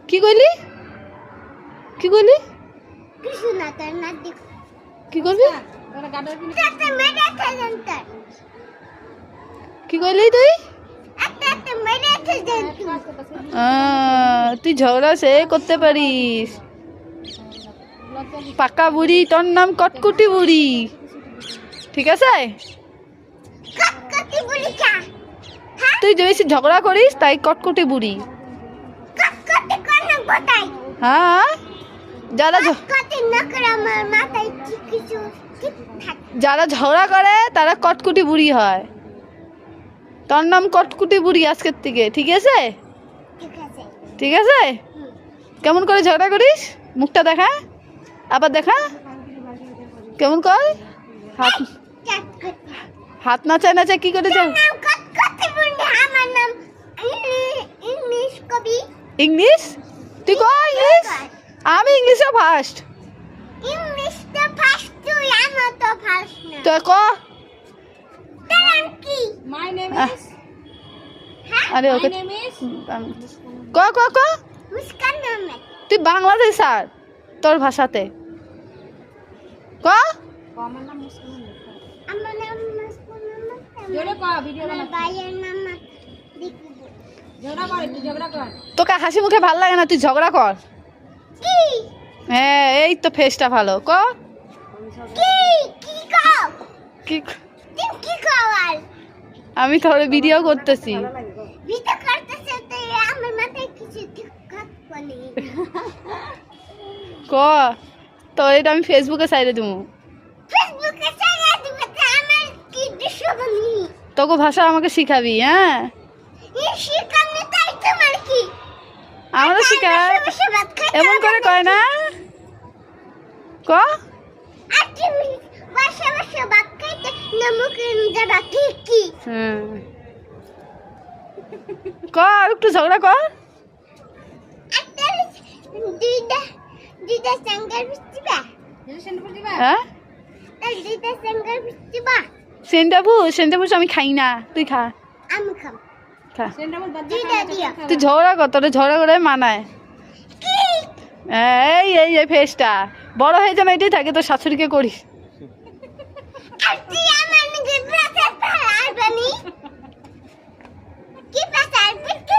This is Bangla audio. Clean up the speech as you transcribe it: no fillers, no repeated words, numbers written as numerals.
কি কইলি কি কইলি কিছু না তার না দেখ কি করবি একটা মেরে খেলতে কি কইলি তুই একটা মেরে খেলতে তুই ঝগড়া সে করতে পারিস পাকা বুড়ি তোর নাম কটকুটি বুড়ি ঠিক আছে কাকতি বলি কা তুই যে বেশি ঝগড়া করিস তাই কটকুটি বুড়ি কাকতি কোন বতাই হ্যাঁ যারা কাকতি না করে আমার মাথায় কিছু ঠিক থাকে যারা ঝগড়া করে তারা কটকুটি বুড়ি হয় তোর নাম কটকুটি বুড়ি আজকের থেকে ঠিক আছে ঠিক আছে ঠিক আছে কেমন করে ঝগড়া করিস মুখটা দেখা আবার দেখা কেমন কর হাত কাকতি হাত নাচায় নাচায় কি করে যাও নাম কাকতি বলি আমার নাম ইংলিশ কবি ইংলিশ তুই কো ইংলিশ আমি ইংলিশে ফার্স্ট ইংলিশটা ফার্স্ট তুই আমার তো ফার্স্ট না তুই ক নাম কি My name is. আরে My ওকে name is. ক ক ক মুস্কান নাম তুই বাংলাদেশ স্যার তোর ভাষাতে ক আমার নাম মুসকান। আমার নাম মুস্কান জোরে কর ভিডিও আমার বানা। ভাইয়ের নাম দেখব ঝগড়া কর একটু ঝগড়া কর। তোকে হাসি মুখে ভাল লাগে না তুই ঝগড়া কর কি হ্যাঁ এই তো ফেসটা ভালো ক কি কি কাও কি তুই কি খাওয়াল আমি তোর ভিডিও করতেছি ভিডিও করতেছ তো আমার মাথায় কিছু ঠিকঠাক বলে ক তো এটা আমি ফেসবুকে সাইডে দেবো ফেসবুকে ছাড়া দিবে তো আমার কি দুশ্মনী তোকে ভাষা আমাকে শিখাবি হ্যাঁ এই শিখানি তাই তোমার কি আমারও শিখা এমন করে কয় না ক আর তুমি বাসা বাসা ভাত খাইতে নমুকে যারা ঠিক কি হুম ক আর একটু ঝগড়া কর একটা দুইটা সঙ্গের বিস্তিবা জোরে সেন্টার দিবা। হ্যাঁ তাই দুইটা সঙ্গের বিস্তিবা সেন্টাপুষ আমি খাই না তুই খা আমি খাম খা সেন্টার মধ্যে বাদ দুইটা দিও তুই ঝগড়া কর তোর ঝগড়া করে মানায় কি এই এই এই ফেসটা বড় হয়ে যেন এটাই থাকে তোর শাশুড়িকে করিস আর তুই আমার নিজে প্রেসার পারবি কি প্রেসার বিস্তি